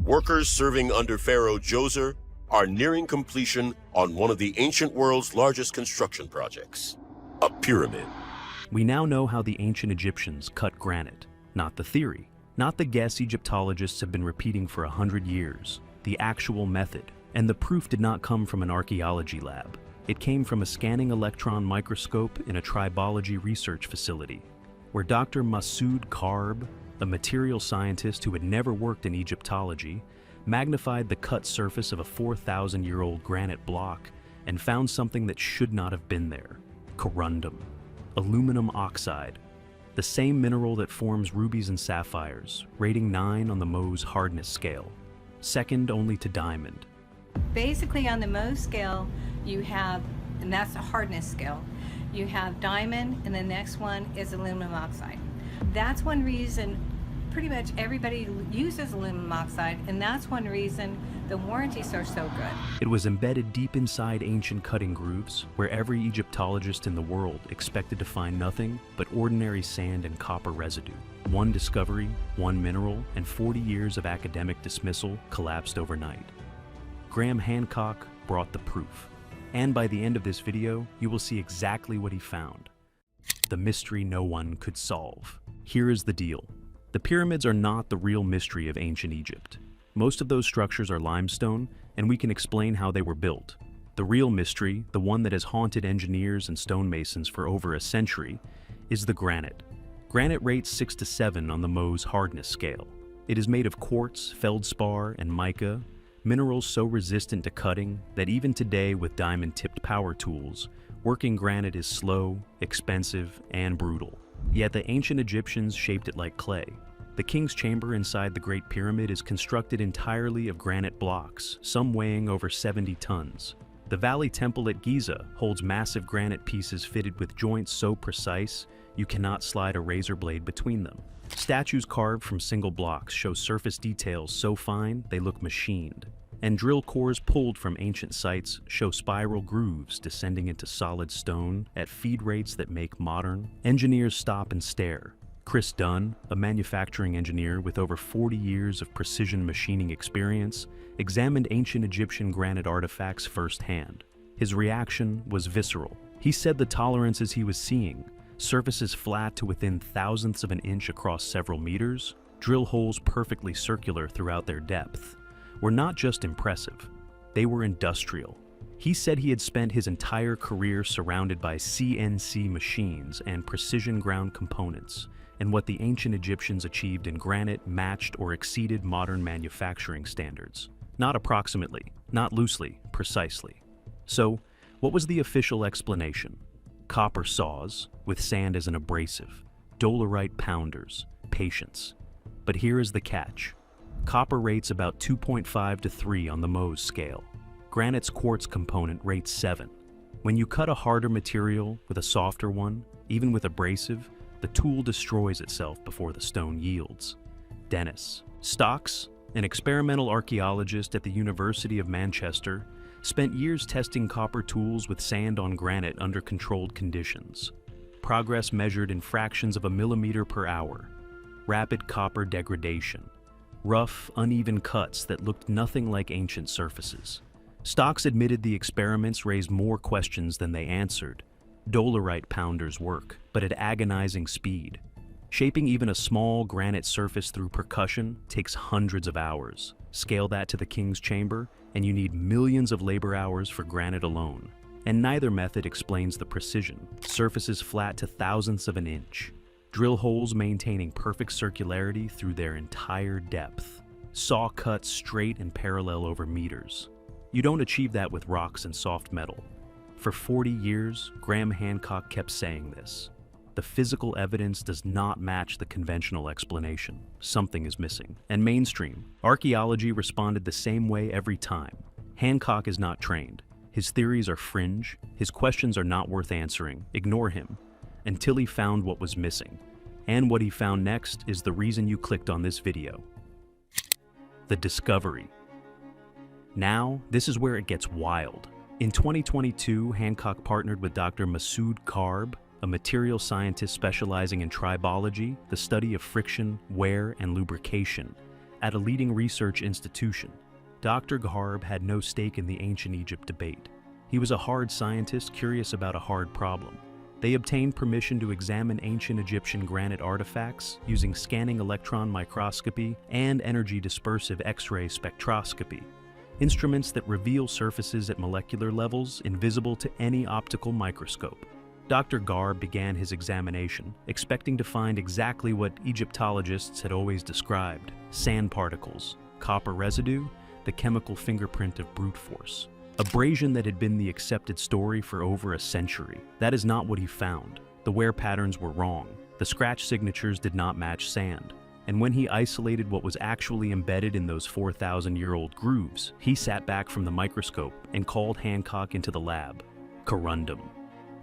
Workers serving under Pharaoh Djoser are nearing completion on one of the ancient world's largest construction projects, a pyramid. We now know how the ancient Egyptians cut granite, not the theory, not the guess Egyptologists have been repeating for 100 years, the actual method. And the proof did not come from an archaeology lab. It came from a scanning electron microscope in a tribology research facility, where Dr. Masoud Gharb, a material scientist who had never worked in Egyptology, magnified the cut surface of a 4,000-year-old granite block and found something that should not have been there: corundum, aluminum oxide, the same mineral that forms rubies and sapphires, rating 9 on the Mohs hardness scale, second only to diamond. Basically, on the Mohs scale, you have, and that's the hardness scale, you have diamond, and the next one is aluminum oxide. That's one reason pretty much everybody uses aluminum oxide, and that's one reason the warranties are so good. It was embedded deep inside ancient cutting grooves, where every Egyptologist in the world expected to find nothing but ordinary sand and copper residue. One discovery, one mineral, and 40 years of academic dismissal collapsed overnight. Graham Hancock brought the proof. And by the end of this video, you will see exactly what he found. The mystery no one could solve. Here is the deal. The pyramids are not the real mystery of ancient Egypt. Most of those structures are limestone, and we can explain how they were built. The real mystery, the one that has haunted engineers and stonemasons for over a century, is the granite. Granite rates 6 to 7 on the Mohs hardness scale. It is made of quartz, feldspar, and mica, minerals so resistant to cutting that even today with diamond-tipped power tools, working granite is slow, expensive, and brutal. Yet the ancient Egyptians shaped it like clay. The king's chamber inside the Great Pyramid is constructed entirely of granite blocks, some weighing over 70 tons. The Valley Temple at Giza holds massive granite pieces fitted with joints so precise you cannot slide a razor blade between them. Statues carved from single blocks show surface details so fine they look machined. And drill cores pulled from ancient sites show spiral grooves descending into solid stone at feed rates that make modern. Engineers stop and stare. Chris Dunn, a manufacturing engineer with over 40 years of precision machining experience, examined ancient Egyptian granite artifacts firsthand. His reaction was visceral. He said the tolerances he was seeing, surfaces flat to within thousandths of an inch across several meters, drill holes perfectly circular throughout their depth, were not just impressive, they were industrial. He said he had spent his entire career surrounded by CNC machines and precision ground components, and what the ancient Egyptians achieved in granite matched or exceeded modern manufacturing standards. Not approximately, not loosely, precisely. So, what was the official explanation? Copper saws, with sand as an abrasive, dolerite pounders, patience. But here is the catch. Copper rates about 2.5 to 3 on the Mohs scale. Granite's quartz component rates 7. When you cut a harder material with a softer one, even with abrasive, the tool destroys itself before the stone yields. Dennis Stocks, an experimental archaeologist at the University of Manchester, spent years testing copper tools with sand on granite under controlled conditions. Progress measured in fractions of a millimeter per hour. Rapid copper degradation. Rough, uneven cuts that looked nothing like ancient surfaces. Stocks admitted the experiments raised more questions than they answered. Dolerite pounders work, but at agonizing speed. Shaping even a small granite surface through percussion takes hundreds of hours. Scale that to the king's chamber, and you need millions of labor hours for granite alone. And neither method explains the precision. Surfaces flat to thousandths of an inch. Drill holes maintaining perfect circularity through their entire depth. Saw cuts straight and parallel over meters. You don't achieve that with rocks and soft metal. For 40 years, Graham Hancock kept saying this. The physical evidence does not match the conventional explanation. Something is missing. And mainstream archaeology responded the same way every time. Hancock is not trained. His theories are fringe. His questions are not worth answering. Ignore him. Until he found what was missing. And what he found next is the reason you clicked on this video. The discovery. Now, this is where it gets wild. In 2022, Hancock partnered with Dr. Masoud Gharb, a material scientist specializing in tribology, the study of friction, wear, and lubrication, at a leading research institution. Dr. Gharb had no stake in the ancient Egypt debate. He was a hard scientist curious about a hard problem. They obtained permission to examine ancient Egyptian granite artifacts using scanning electron microscopy and energy dispersive X-ray spectroscopy, instruments that reveal surfaces at molecular levels invisible to any optical microscope. Dr. Gharb began his examination, expecting to find exactly what Egyptologists had always described: sand particles, copper residue, the chemical fingerprint of brute force. Abrasion that had been the accepted story for over a century. That is not what he found. The wear patterns were wrong. The scratch signatures did not match sand. And when he isolated what was actually embedded in those 4,000-year-old grooves, he sat back from the microscope and called Hancock into the lab. Corundum.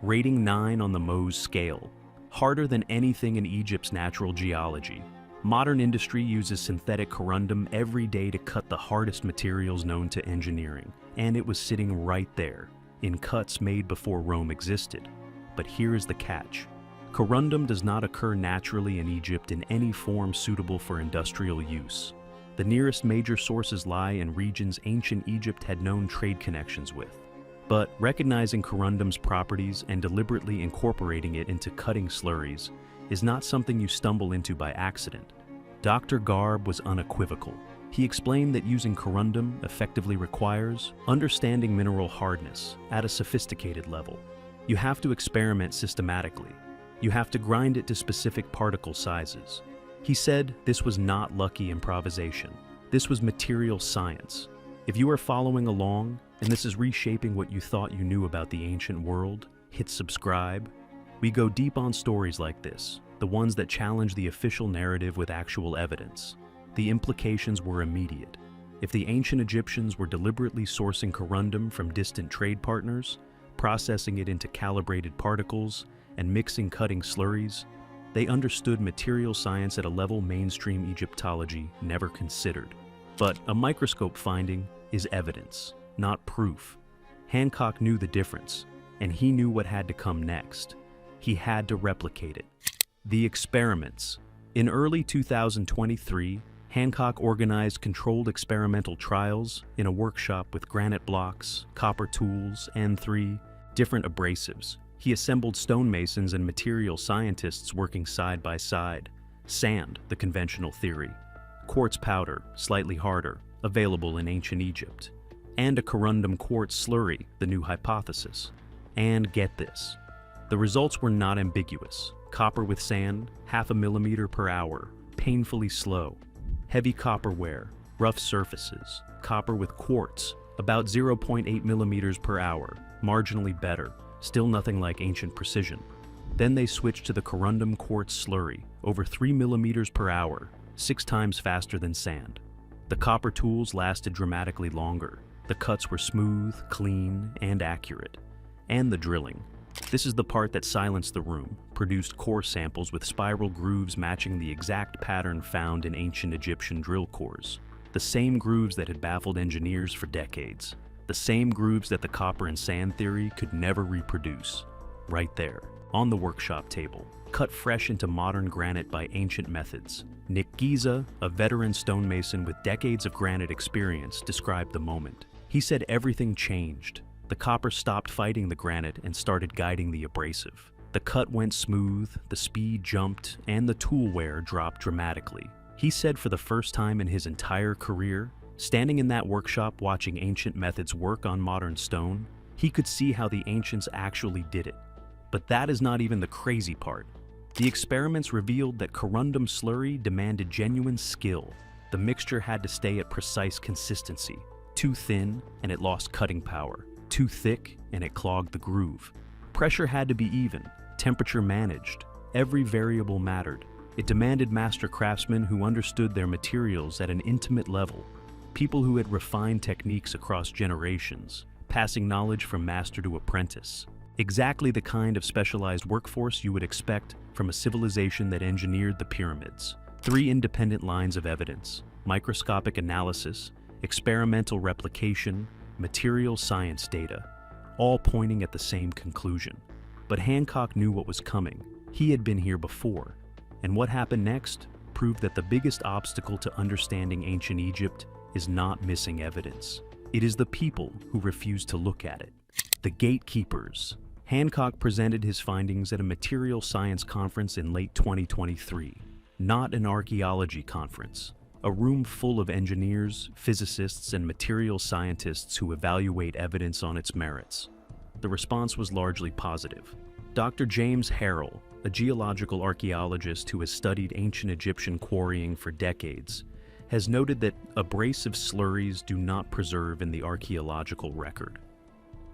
Rating 9 on the Mohs scale. Harder than anything in Egypt's natural geology. Modern industry uses synthetic corundum every day to cut the hardest materials known to engineering, and it was sitting right there, in cuts made before Rome existed. But here is the catch. Corundum does not occur naturally in Egypt in any form suitable for industrial use. The nearest major sources lie in regions ancient Egypt had known trade connections with. But recognizing corundum's properties and deliberately incorporating it into cutting slurries is not something you stumble into by accident. Dr. Gharb was unequivocal. He explained that using corundum effectively requires understanding mineral hardness at a sophisticated level. You have to experiment systematically. You have to grind it to specific particle sizes. He said this was not lucky improvisation. This was material science. If you are following along, and this is reshaping what you thought you knew about the ancient world, hit subscribe. We go deep on stories like this, the ones that challenge the official narrative with actual evidence. The implications were immediate. If the ancient Egyptians were deliberately sourcing corundum from distant trade partners, processing it into calibrated particles, and mixing cutting slurries, they understood material science at a level mainstream Egyptology never considered. But a microscope finding is evidence, not proof. Hancock knew the difference, and he knew what had to come next. He had to replicate it. The experiments. In early 2023, Hancock organized controlled experimental trials in a workshop with granite blocks, copper tools, and 3 different abrasives. He assembled stonemasons and material scientists working side by side. Sand, the conventional theory. Quartz powder, slightly harder, available in ancient Egypt. And a corundum quartz slurry, the new hypothesis. And get this. The results were not ambiguous. Copper with sand, 0.5 millimeter per hour, painfully slow. Heavy copper wear, rough surfaces. Copper with quartz, about 0.8 millimeters per hour, marginally better. Still nothing like ancient precision. Then they switched to the corundum quartz slurry, over 3 millimeters per hour, 6 times faster than sand. The copper tools lasted dramatically longer. The cuts were smooth, clean, and accurate. And the drilling. This is the part that silenced the room, produced core samples with spiral grooves matching the exact pattern found in ancient Egyptian drill cores. The same grooves that had baffled engineers for decades. The same grooves that the copper and sand theory could never reproduce. Right there, on the workshop table, cut fresh into modern granite by ancient methods. Nick Giza, a veteran stonemason with decades of granite experience, described the moment. He said everything changed. The copper stopped fighting the granite and started guiding the abrasive. The cut went smooth, the speed jumped, and the tool wear dropped dramatically. He said for the first time in his entire career, standing in that workshop watching ancient methods work on modern stone, he could see how the ancients actually did it. But that is not even the crazy part. The experiments revealed that corundum slurry demanded genuine skill. The mixture had to stay at precise consistency. Too thin, and it lost cutting power. Too thick, and it clogged the groove. Pressure had to be even, temperature managed. Every variable mattered. It demanded master craftsmen who understood their materials at an intimate level. People who had refined techniques across generations, passing knowledge from master to apprentice. Exactly the kind of specialized workforce you would expect from a civilization that engineered the pyramids. 3 independent lines of evidence: microscopic analysis, experimental replication, material science data, all pointing at the same conclusion. But Hancock knew what was coming. He had been here before. And what happened next? proved that the biggest obstacle to understanding ancient Egypt is not missing evidence. It is the people who refuse to look at it. The gatekeepers. Hancock presented his findings at a material science conference in late 2023, not an archaeology conference. A room full of engineers, physicists, and material scientists who evaluate evidence on its merits. The response was largely positive. Dr. James Harrell, a geological archaeologist who has studied ancient Egyptian quarrying for decades, has noted that abrasive slurries do not preserve in the archaeological record.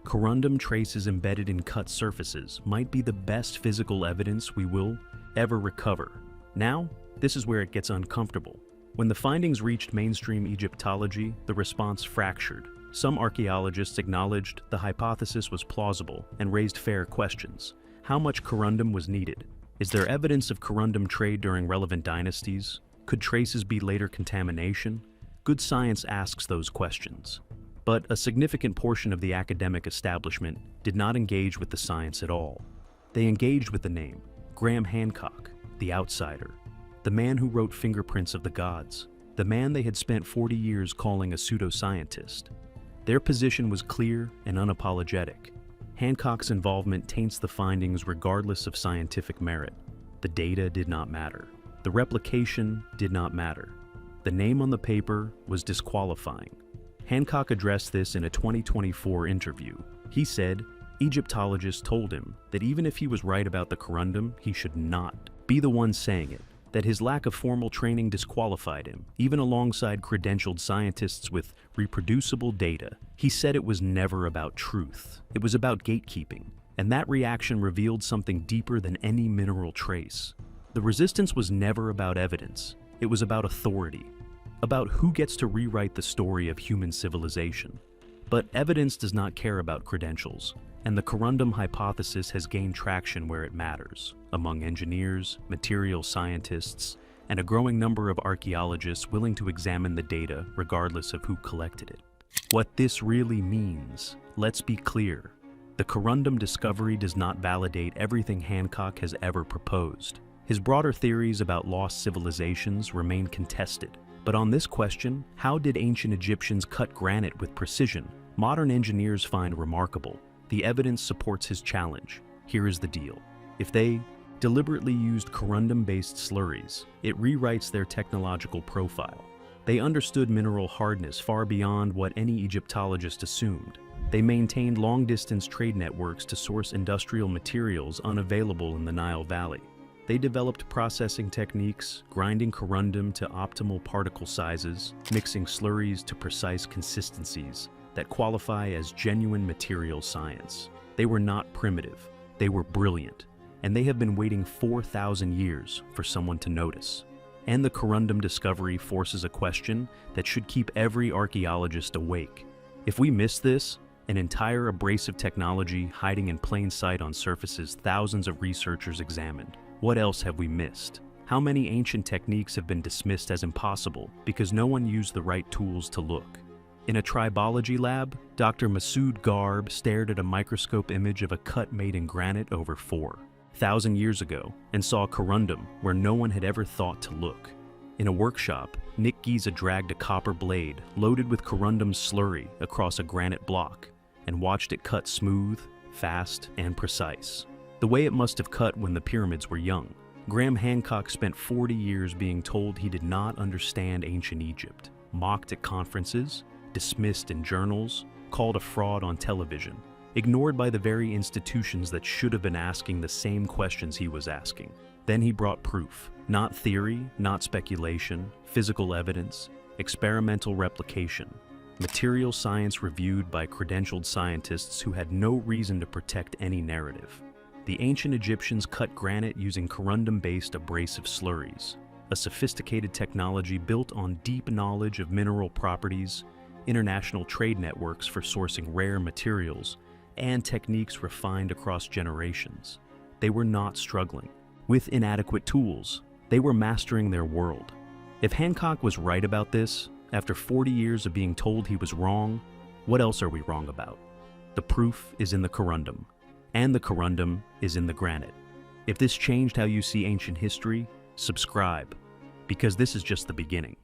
Corundum traces embedded in cut surfaces might be the best physical evidence we will ever recover. Now, this is where it gets uncomfortable. When the findings reached mainstream Egyptology, the response fractured. Some archaeologists acknowledged the hypothesis was plausible and raised fair questions. How much corundum was needed? Is there evidence of corundum trade during relevant dynasties? Could traces be later contamination? Good science asks those questions. But a significant portion of the academic establishment did not engage with the science at all. They engaged with the name, Graham Hancock, the outsider, the man who wrote Fingerprints of the Gods, the man they had spent 40 years calling a pseudoscientist. Their position was clear and unapologetic. Hancock's involvement taints the findings regardless of scientific merit. The data did not matter. The replication did not matter. The name on the paper was disqualifying. Hancock addressed this in a 2024 interview. He said, Egyptologists told him that even if he was right about the corundum, he should not be the one saying it, that his lack of formal training disqualified him, even alongside credentialed scientists with reproducible data. He said it was never about truth. It was about gatekeeping, and that reaction revealed something deeper than any mineral trace. The resistance was never about evidence. It was about authority, about who gets to rewrite the story of human civilization. But evidence does not care about credentials, and the corundum hypothesis has gained traction where it matters, among engineers, material scientists, and a growing number of archaeologists willing to examine the data regardless of who collected it. What this really means, let's be clear. The corundum discovery does not validate everything Hancock has ever proposed. His broader theories about lost civilizations remain contested. But on this question, how did ancient Egyptians cut granite with precision? Modern engineers find remarkable. The evidence supports his challenge. Here is the deal. If they deliberately used corundum-based slurries, it rewrites their technological profile. They understood mineral hardness far beyond what any Egyptologist assumed. They maintained long-distance trade networks to source industrial materials unavailable in the Nile Valley. They developed processing techniques, grinding corundum to optimal particle sizes, mixing slurries to precise consistencies that qualify as genuine material science. They were not primitive, they were brilliant, and they have been waiting 4,000 years for someone to notice. And the corundum discovery forces a question that should keep every archaeologist awake. If we miss this, an entire abrasive technology hiding in plain sight on surfaces thousands of researchers examined, what else have we missed? How many ancient techniques have been dismissed as impossible because no one used the right tools to look? In a tribology lab, Dr. Masoud Gharb stared at a microscope image of a cut made in granite over 4,000 years ago and saw corundum where no one had ever thought to look. In a workshop, Nick Giza dragged a copper blade loaded with corundum slurry across a granite block and watched it cut smooth, fast, and precise, the way it must have cut when the pyramids were young. Graham Hancock spent 40 years being told he did not understand ancient Egypt, mocked at conferences, dismissed in journals, called a fraud on television, ignored by the very institutions that should have been asking the same questions he was asking. Then he brought proof, not theory, not speculation, physical evidence, experimental replication, material science reviewed by credentialed scientists who had no reason to protect any narrative. The ancient Egyptians cut granite using corundum-based abrasive slurries, a sophisticated technology built on deep knowledge of mineral properties, international trade networks for sourcing rare materials, and techniques refined across generations. They were not struggling with inadequate tools. They were mastering their world. If Hancock was right about this, after 40 years of being told he was wrong, what else are we wrong about? The proof is in the corundum, and the corundum is in the granite. If this changed how you see ancient history, subscribe. because this is just the beginning.